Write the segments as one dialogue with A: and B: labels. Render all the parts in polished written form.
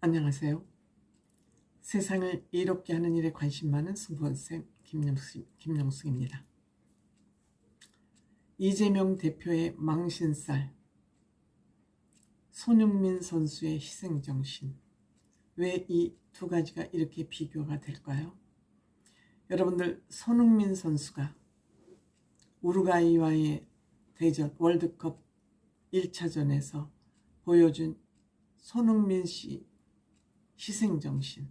A: 안녕하세요. 세상을 이롭게 하는 일에 관심 많은 승부원쌤 김영숙입니다. 이재명 대표의 망신살, 손흥민 선수의 희생정신, 왜 이 두 가지가 이렇게 비교가 될까요? 여러분들, 손흥민 선수가 우루과이와의 대전 월드컵 1차전에서 보여준 손흥민 씨 희생정신,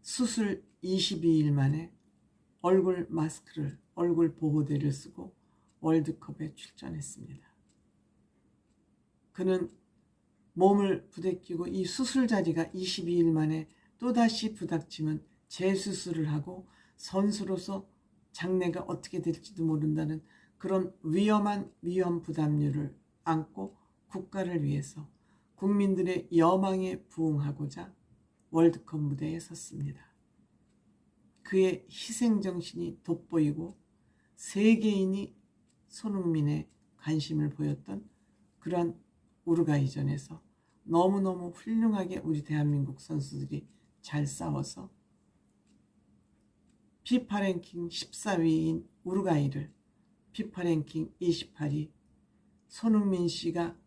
A: 수술 22일 만에 얼굴 마스크를, 얼굴 보호대를 쓰고 월드컵에 출전했습니다. 그는 몸을 부대끼고 이 수술 자리가 22일 만에 또다시 부닥치면 재수술을 하고 선수로서 장래가 어떻게 될지도 모른다는 그런 위험 부담률을 안고 국가를 위해서 국민들의 여망에 부응하고자 월드컵 무대에 섰습니다. 그의 희생정신이 돋보이고 세계인이 손흥민의 관심을 보였던 그런 우루과이전에서 너무너무 훌륭하게 우리 대한민국 선수들이 잘 싸워서 피파 랭킹 14위인 우루과이를 피파 랭킹 28위 손흥민 씨가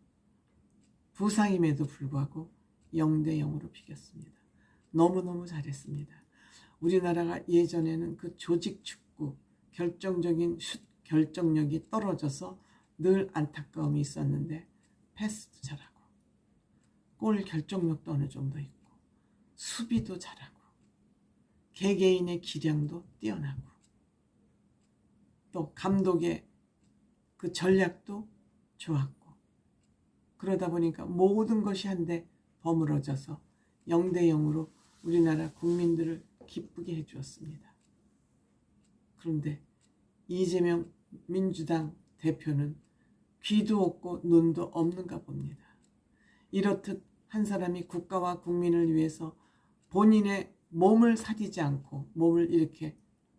A: 부상임에도 불구하고 0대0으로 비겼습니다. 너무너무 잘했습니다. 우리나라가 예전에는 그 조직 축구 결정적인 슛 결정력이 떨어져서 늘 안타까움이 있었는데 패스도 잘하고 골 결정력도 어느 정도 있고 수비도 잘하고 개개인의 기량도 뛰어나고 또 감독의 그 전략도 좋았고 그러다 보니까 모든 것이 한데 버무러져서 0대0으로 우리나라 국민들을 기쁘게 해주었습니다. 그런데 이재명 민주당 대표는 귀도 없고 눈도 없는가 봅니다. 이렇듯 한 사람이 국가와 국민을 위해서 본인의 몸을 사리지 않고 몸을 이렇게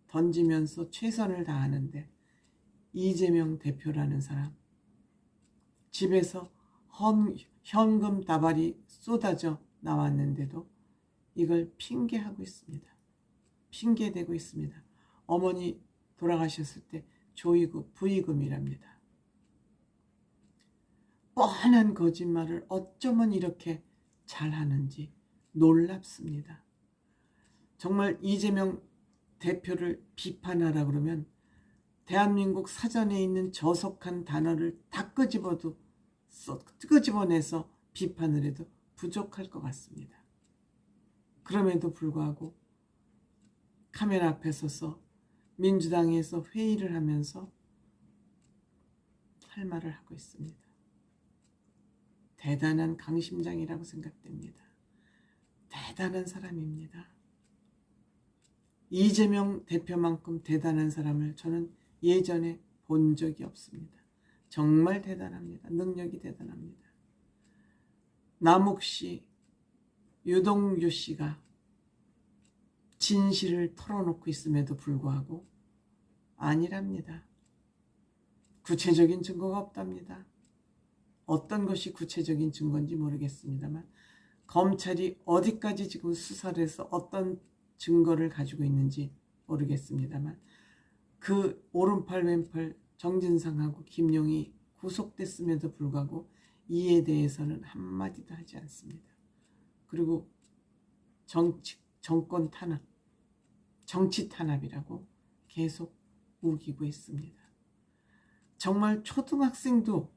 A: 던지면서 최선을 다하는데 이재명 대표라는 사람 집에서 현금 다발이 쏟아져 나왔는데도 이걸 핑계하고 있습니다. 핑계대고 있습니다. 어머니 돌아가셨을 때 조의금, 부의금이랍니다. 뻔한 거짓말을 어쩌면 이렇게 잘하는지 놀랍습니다. 정말 이재명 대표를 비판하라 그러면 대한민국 사전에 있는 저속한 단어를 다 끄집어내서 비판을 해도 부족할 것 같습니다. 그럼에도 불구하고 카메라 앞에 서서 민주당에서 회의를 하면서 할 말을 하고 있습니다. 대단한 강심장이라고 생각됩니다. 대단한 사람입니다. 이재명 대표만큼 대단한 사람을 저는 예전에 본 적이 없습니다. 정말 대단합니다. 능력이 대단합니다. 남욱 씨, 유동규 씨가 진실을 털어놓고 있음에도 불구하고 아니랍니다. 구체적인 증거가 없답니다. 어떤 것이 구체적인 증거인지 모르겠습니다만 검찰이 어디까지 지금 수사를 해서 어떤 증거를 가지고 있는지 모르겠습니다만 그 오른팔 왼팔 정진상하고 김용이 구속됐음에도 불구하고 이에 대해서는 한마디도 하지 않습니다. 그리고 정권 탄압, 정치 탄압이라고 계속 우기고 있습니다. 정말 초등학생도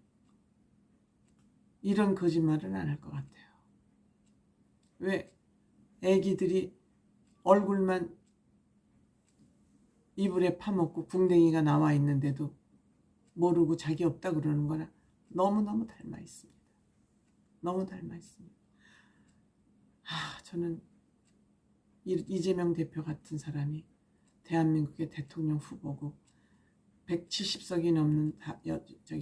A: 이런 거짓말은 안 할 것 같아요. 왜 애기들이 얼굴만 이불에 파먹고 궁뎅이가 나와 있는데도 모르고 자기 없다 그러는 거나 너무너무 닮아 있습니다. 너무 닮아 있습니다. 저는 이재명 대표 같은 사람이 대한민국의 대통령 후보고 170석이 넘는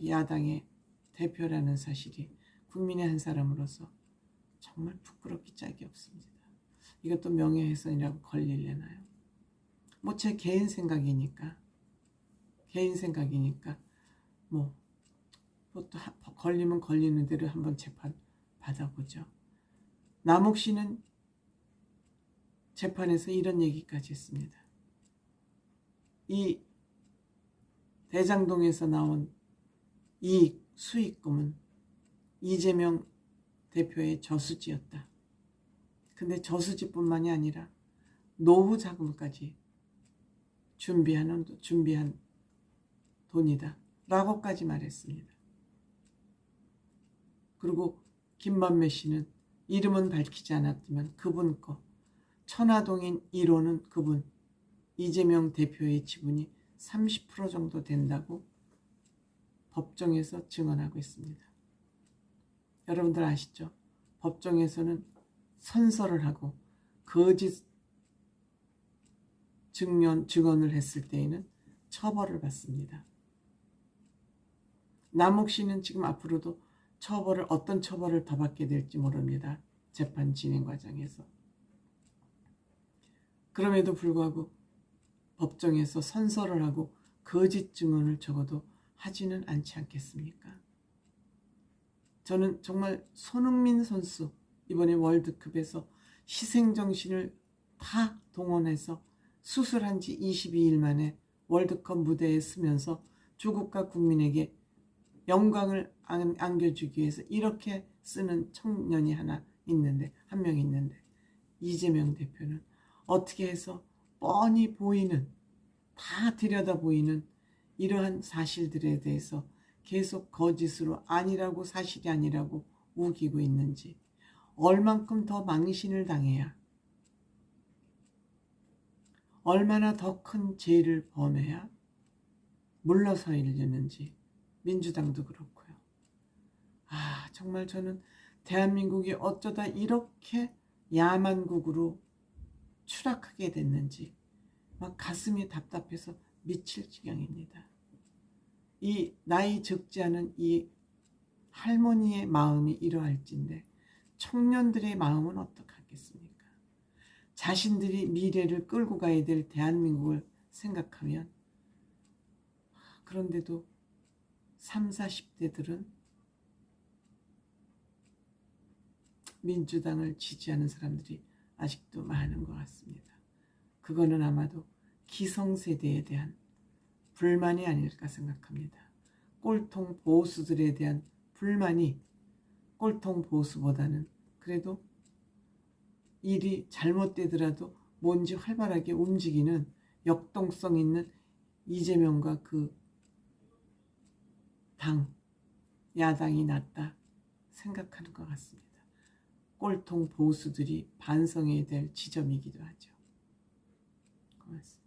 A: 야당의 대표라는 사실이 국민의 한 사람으로서 정말 부끄럽기 짝이 없습니다. 이것도 명예훼손이라고 걸릴래나요? 뭐 제 개인 생각이니까 뭐 또 걸리면 걸리는 대로 한번 재판 받아보죠. 남욱 씨는 재판에서 이런 얘기까지 했습니다. 이 대장동에서 나온 이익, 수익금은 이재명 대표의 저수지였다. 근데 저수지뿐만이 아니라 노후 자금까지 준비한 돈이다 라고까지 말했습니다. 그리고 김만배 씨는 이름은 밝히지 않았지만 그분 거 천화동인 1호는 그분 이재명 대표의 지분이 30% 정도 된다고 법정에서 증언하고 있습니다. 여러분들 아시죠? 법정에서는 선서를 하고 거짓 증언을 했을 때에는 처벌을 받습니다. 남욱 씨는 지금 앞으로도 어떤 처벌을 더 받게 될지 모릅니다. 재판 진행 과정에서. 그럼에도 불구하고 법정에서 선서를 하고 거짓 증언을 적어도 하지는 않지 않겠습니까? 저는 정말 손흥민 선수 이번에 월드컵에서 희생정신을 다 동원해서 수술한 지 22일 만에 월드컵 무대에 서면서 조국과 국민에게 영광을 안겨주기 위해서 이렇게 쓰는 청년이 한 명 있는데 이재명 대표는 어떻게 해서 뻔히 보이는 다 들여다 보이는 이러한 사실들에 대해서 계속 거짓으로 아니라고 사실이 아니라고 우기고 있는지 얼만큼 더 망신을 당해야 얼마나 더 큰 죄를 범해야 물러서려는지 민주당도 그렇고요. 정말 저는 대한민국이 어쩌다 이렇게 야만국으로 추락하게 됐는지 막 가슴이 답답해서 미칠 지경입니다. 이 나이 적지 않은 이 할머니의 마음이 이러할진데 청년들의 마음은 어떡하겠습니까? 자신들이 미래를 끌고 가야 될 대한민국을 생각하면 그런데도 30, 40대들은 민주당을 지지하는 사람들이 아직도 많은 것 같습니다. 그거는 아마도 기성세대에 대한 불만이 아닐까 생각합니다. 꼴통 보수들에 대한 불만이 꼴통 보수보다는 그래도 일이 잘못되더라도 뭔지 활발하게 움직이는 역동성 있는 이재명과 그 야당이 낫다 생각하는 것 같습니다. 꼴통 보수들이 반성해야 될 지점이기도 하죠. 고맙습니다.